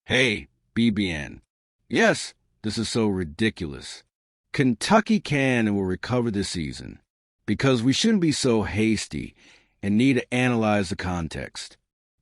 Hey, BBN. Yes, this is so ridiculous. Kentucky can and will recover this season because we shouldn't be so hasty and need to analyze the context.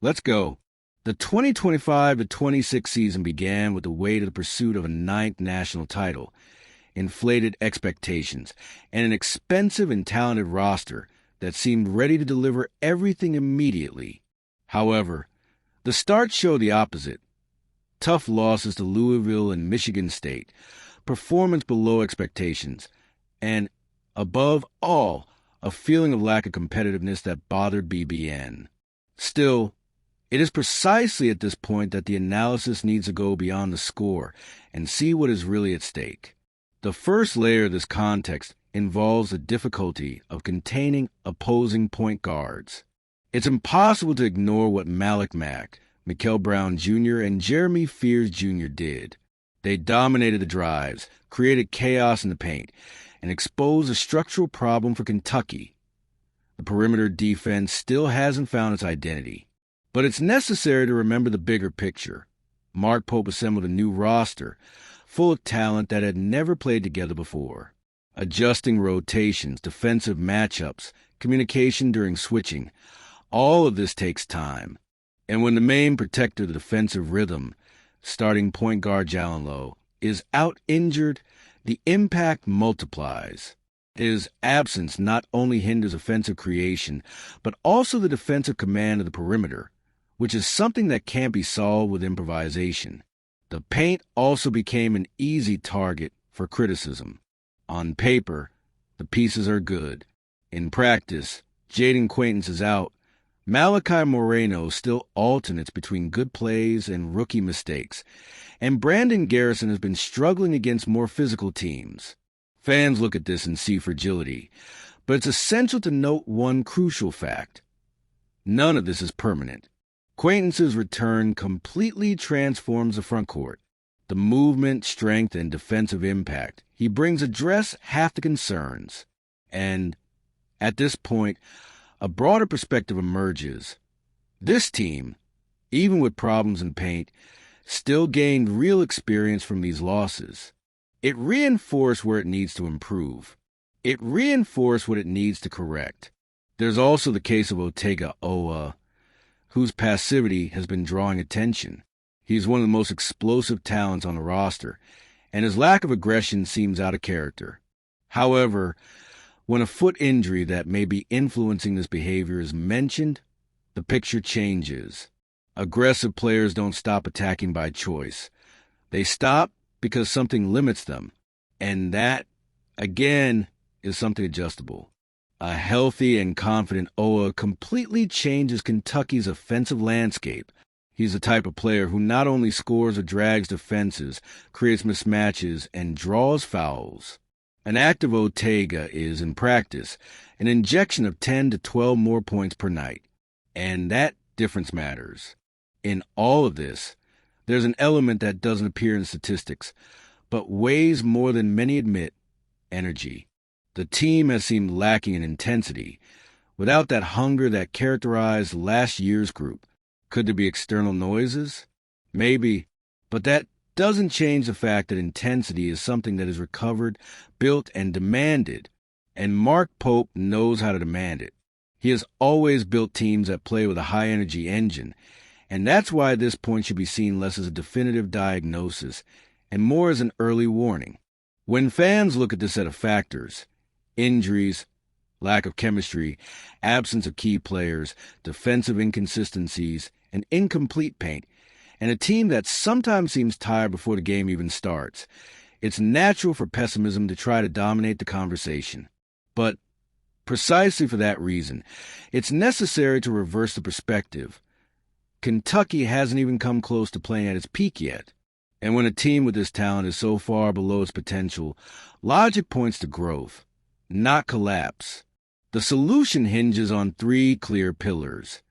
Let's go. The 2025-26 season began with the weight of the pursuit of a ninth national title, inflated expectations, and an expensive and talented roster that seemed ready to deliver everything immediately. However, the start showed the opposite. Tough losses to Louisville and Michigan State, performance below expectations, and, above all, a feeling of lack of competitiveness that bothered BBN. Still, it is precisely at this point that the analysis needs to go beyond the score and see what is really at stake. The first layer of this context involves the difficulty of containing opposing point guards. It's impossible to ignore what Malik Mack, Mikael Brown Jr., and Jeremy Fears Jr. did. They dominated the drives, created chaos in the paint, and exposed a structural problem for Kentucky. The perimeter defense still hasn't found its identity. But it's necessary to remember the bigger picture. Mark Pope assembled a new roster, full of talent that had never played together before. Adjusting rotations, defensive matchups, communication during switching, all of this takes time. And when the main protector of the defensive rhythm, starting point guard Jalen Lowe, is out injured, the impact multiplies. His absence not only hinders offensive creation, but also the defensive command of the perimeter, which is something that can't be solved with improvisation. The paint also became an easy target for criticism. On paper, the pieces are good. In practice, Jaden Quaintance is out. Malachi Moreno still alternates between good plays and rookie mistakes, and Brandon Garrison has been struggling against more physical teams. Fans look at this and see fragility, but it's essential to note one crucial fact. None of this is permanent. Quaintance's return completely transforms the frontcourt. The movement, strength, and defensive impact he brings address half the concerns. And, at this point, a broader perspective emerges. This team, even with problems in paint, still gained real experience from these losses. It reinforced where it needs to improve. It reinforced what it needs to correct. There's also the case of Otega Oweh, whose passivity has been drawing attention. He's one of the most explosive talents on the roster, and his lack of aggression seems out of character. However, when a foot injury that may be influencing this behavior is mentioned, the picture changes. Aggressive players don't stop attacking by choice. They stop because something limits them, and that, again, is something adjustable. A healthy and confident Oweh completely changes Kentucky's offensive landscape. He's the type of player who not only scores or drags defenses, creates mismatches, and draws fouls. An active Otega is, in practice, an injection of 10 to 12 more points per night. And that difference matters. In all of this, there's an element that doesn't appear in statistics, but weighs more than many admit: energy. The team has seemed lacking in intensity, without that hunger that characterized last year's group. Could there be external noises? Maybe, but that doesn't change the fact that intensity is something that is recovered, built, and demanded, and Mark Pope knows how to demand it. He has always built teams that play with a high-energy engine, and that's why this point should be seen less as a definitive diagnosis and more as an early warning. When fans look at this set of factors, injuries, lack of chemistry, absence of key players, defensive inconsistencies, and incomplete paint, and a team that sometimes seems tired before the game even starts, it's natural for pessimism to try to dominate the conversation. But precisely for that reason, it's necessary to reverse the perspective. Kentucky hasn't even come close to playing at its peak yet. And when a team with this talent is so far below its potential, logic points to growth, not collapse. The solution hinges on three clear pillars: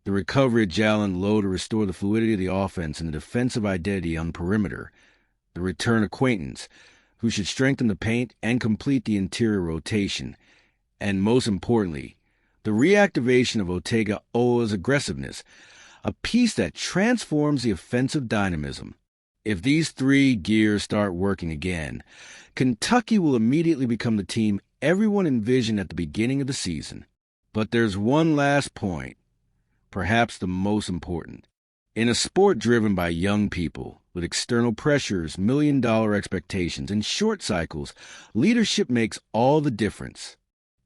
the recovery of Jalen Lowe to restore the fluidity of the offense and the defensive identity on the perimeter, the return of Quaintance, who should strengthen the paint and complete the interior rotation, and most importantly, the reactivation of Otega Oweh's aggressiveness, a piece that transforms the offensive dynamism. If these three gears start working again, Kentucky will immediately become the team everyone envisioned at the beginning of the season. But there's one last point, perhaps the most important. In a sport driven by young people, with external pressures, million-dollar expectations, and short cycles, leadership makes all the difference.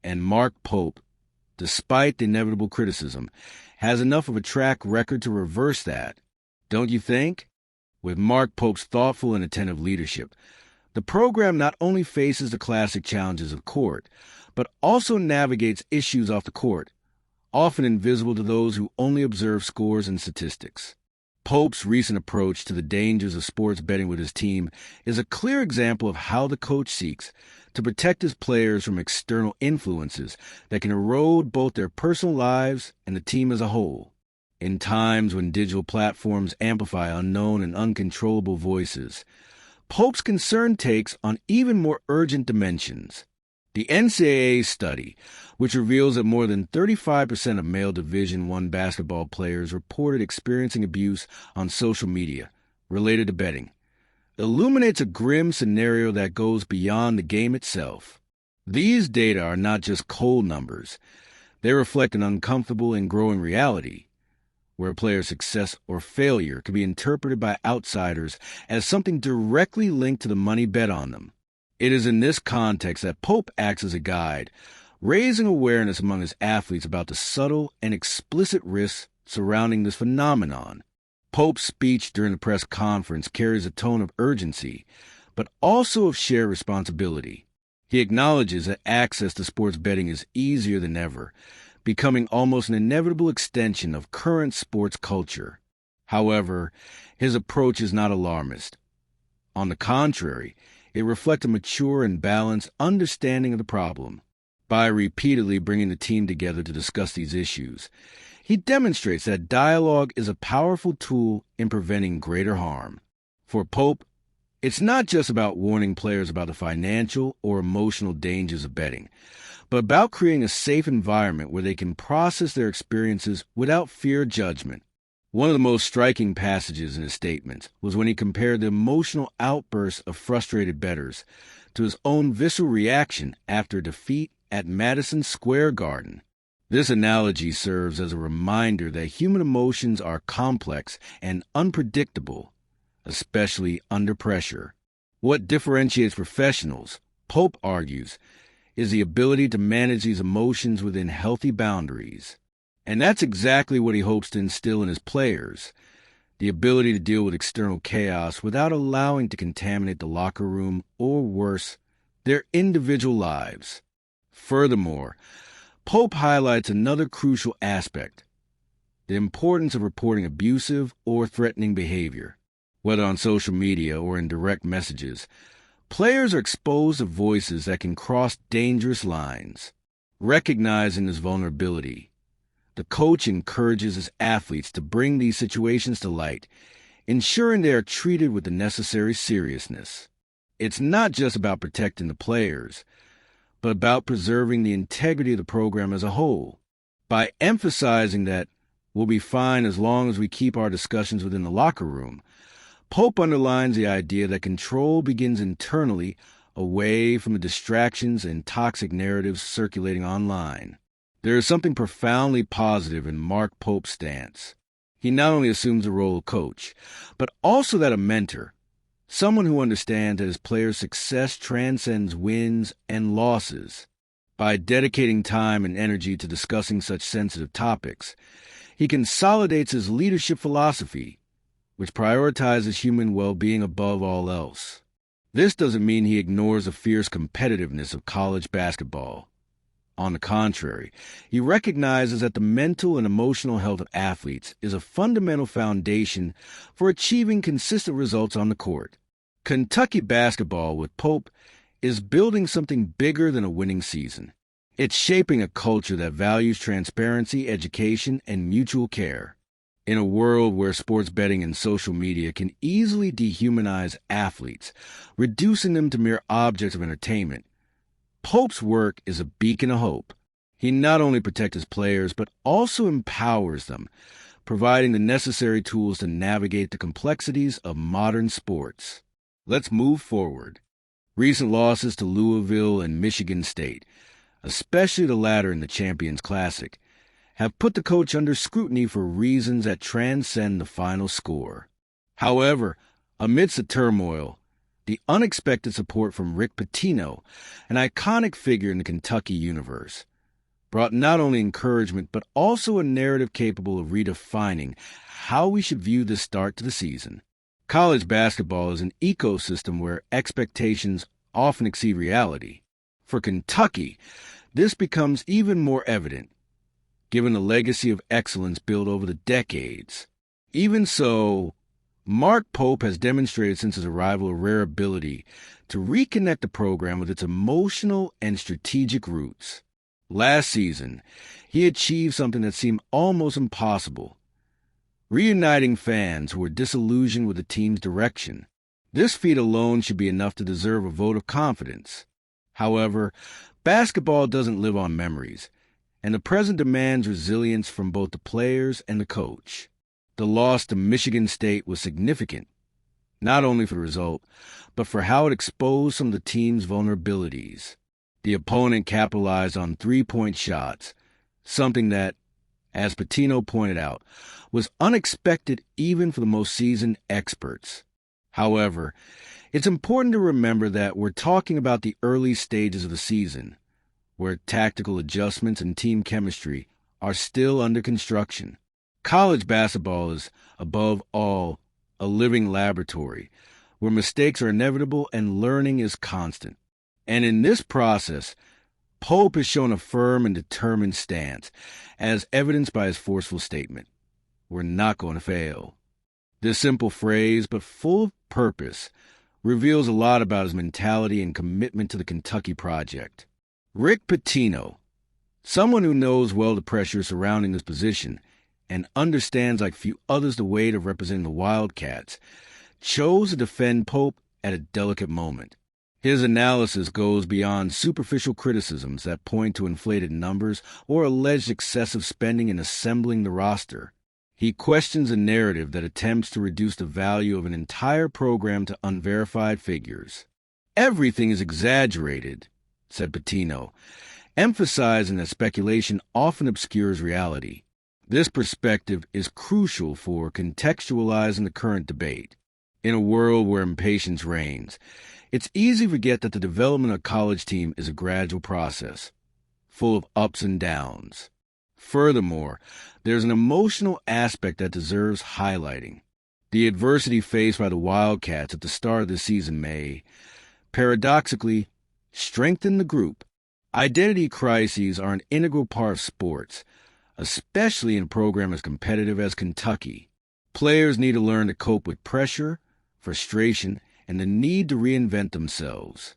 And Mark Pope, despite the inevitable criticism, has enough of a track record to reverse that. Don't you think? With Mark Pope's thoughtful and attentive leadership, the program not only faces the classic challenges of court, but also navigates issues off the court, often invisible to those who only observe scores and statistics. Pope's recent approach to the dangers of sports betting with his team is a clear example of how the coach seeks to protect his players from external influences that can erode both their personal lives and the team as a whole. In times when digital platforms amplify unknown and uncontrollable voices, Pope's concern takes on even more urgent dimensions. The NCAA study, which reveals that more than 35% of male Division I basketball players reported experiencing abuse on social media related to betting, illuminates a grim scenario that goes beyond the game itself. These data are not just cold numbers. They reflect an uncomfortable and growing reality, where a player's success or failure can be interpreted by outsiders as something directly linked to the money bet on them. It is in this context that Pope acts as a guide, raising awareness among his athletes about the subtle and explicit risks surrounding this phenomenon. Pope's speech during the press conference carries a tone of urgency, but also of shared responsibility. He acknowledges that access to sports betting is easier than ever, becoming almost an inevitable extension of current sports culture. However, his approach is not alarmist. On the contrary, it reflects a mature and balanced understanding of the problem. By repeatedly bringing the team together to discuss these issues, he demonstrates that dialogue is a powerful tool in preventing greater harm. For Pope, it's not just about warning players about the financial or emotional dangers of betting, but about creating a safe environment where they can process their experiences without fear of judgment. One of the most striking passages in his statements was when he compared the emotional outbursts of frustrated bettors to his own visceral reaction after a defeat at Madison Square Garden. This analogy serves as a reminder that human emotions are complex and unpredictable, especially under pressure. What differentiates professionals, Pope argues, is the ability to manage these emotions within healthy boundaries. And that's exactly what he hopes to instill in his players, the ability to deal with external chaos without allowing it to contaminate the locker room or, worse, their individual lives. Furthermore, Pope highlights another crucial aspect, the importance of reporting abusive or threatening behavior. Whether on social media or in direct messages, players are exposed to voices that can cross dangerous lines. Recognizing this vulnerability, the coach encourages his athletes to bring these situations to light, ensuring they are treated with the necessary seriousness. It's not just about protecting the players, but about preserving the integrity of the program as a whole. By emphasizing that we'll be fine as long as we keep our discussions within the locker room, Pope underlines the idea that control begins internally, away from the distractions and toxic narratives circulating online. There is something profoundly positive in Mark Pope's stance. He not only assumes the role of coach, but also that of mentor, someone who understands that his players' success transcends wins and losses. By dedicating time and energy to discussing such sensitive topics, he consolidates his leadership philosophy, which prioritizes human well-being above all else. This doesn't mean he ignores the fierce competitiveness of college basketball. On the contrary, he recognizes that the mental and emotional health of athletes is a fundamental foundation for achieving consistent results on the court. Kentucky basketball with Pope is building something bigger than a winning season. It's shaping a culture that values transparency, education, and mutual care. In a world where sports betting and social media can easily dehumanize athletes, reducing them to mere objects of entertainment, Pope's work is a beacon of hope. He not only protects his players, but also empowers them providing the necessary tools to navigate the complexities of modern sports. Let's move forward. Recent losses to Louisville and Michigan State, especially the latter in the Champions Classic, have put the coach under scrutiny for reasons that transcend the final score. However, amidst the turmoil, the unexpected support from Rick Patino, an iconic figure in the Kentucky universe, brought not only encouragement but also a narrative capable of redefining how we should view the start to the season. College basketball is an ecosystem where expectations often exceed reality. For Kentucky, this becomes even more evident, given the legacy of excellence built over the decades. Even so, Mark Pope has demonstrated since his arrival a rare ability to reconnect the program with its emotional and strategic roots. Last season, he achieved something that seemed almost impossible, reuniting fans who were disillusioned with the team's direction. This feat alone should be enough to deserve a vote of confidence. However, basketball doesn't live on memories, and the present demands resilience from both the players and the coach. The loss to Michigan State was significant, not only for the result, but for how it exposed some of the team's vulnerabilities. The opponent capitalized on three-point shots, something that, as Patino pointed out, was unexpected even for the most seasoned experts. However, it's important to remember that we're talking about the early stages of the season, where tactical adjustments and team chemistry are still under construction. College basketball is, above all, a living laboratory, where mistakes are inevitable and learning is constant. And in this process, Pope has shown a firm and determined stance, as evidenced by his forceful statement, "We're not going to fail." This simple phrase, but full of purpose, reveals a lot about his mentality and commitment to the Kentucky project. Rick Patino, someone who knows well the pressure surrounding this position and understands like few others the weight of representing the Wildcats, chose to defend Pope at a delicate moment. His analysis goes beyond superficial criticisms that point to inflated numbers or alleged excessive spending in assembling the roster. He questions a narrative that attempts to reduce the value of an entire program to unverified figures. "Everything is exaggerated," said Patino, emphasizing that speculation often obscures reality. This perspective is crucial for contextualizing the current debate. In a world where impatience reigns, it's easy to forget that the development of a college team is a gradual process, full of ups and downs. Furthermore, there's an emotional aspect that deserves highlighting. The adversity faced by the Wildcats at the start of the season may, paradoxically, strengthen the group. Identity crises are an integral part of sports, especially in a program as competitive as Kentucky. Players need to learn to cope with pressure, frustration, and the need to reinvent themselves.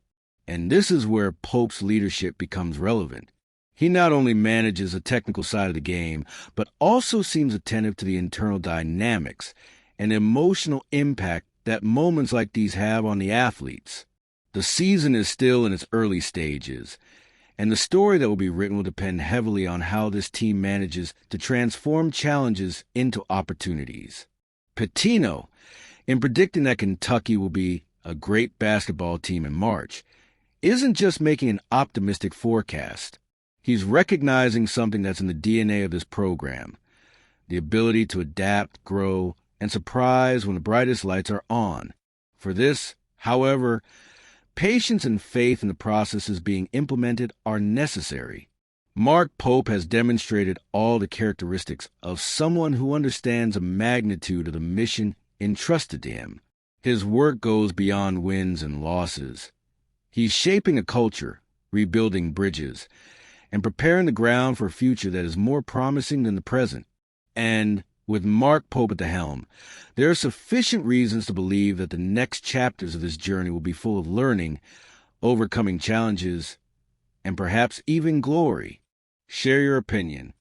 And this is where Pope's leadership becomes relevant. He not only manages the technical side of the game, but also seems attentive to the internal dynamics and emotional impact that moments like these have on the athletes. The season is still in its early stages, and the story that will be written will depend heavily on how this team manages to transform challenges into opportunities. Patino, in predicting that Kentucky will be a great basketball team in March, isn't just making an optimistic forecast. He's recognizing something that's in the DNA of this program, the ability to adapt, grow, and surprise when the brightest lights are on. For this, however, patience and faith in the processes being implemented are necessary. Mark Pope has demonstrated all the characteristics of someone who understands the magnitude of the mission entrusted to him. His work goes beyond wins and losses. He's shaping a culture, rebuilding bridges, and preparing the ground for a future that is more promising than the present. And with Mark Pope at the helm, there are sufficient reasons to believe that the next chapters of this journey will be full of learning, overcoming challenges, and perhaps even glory. Share your opinion.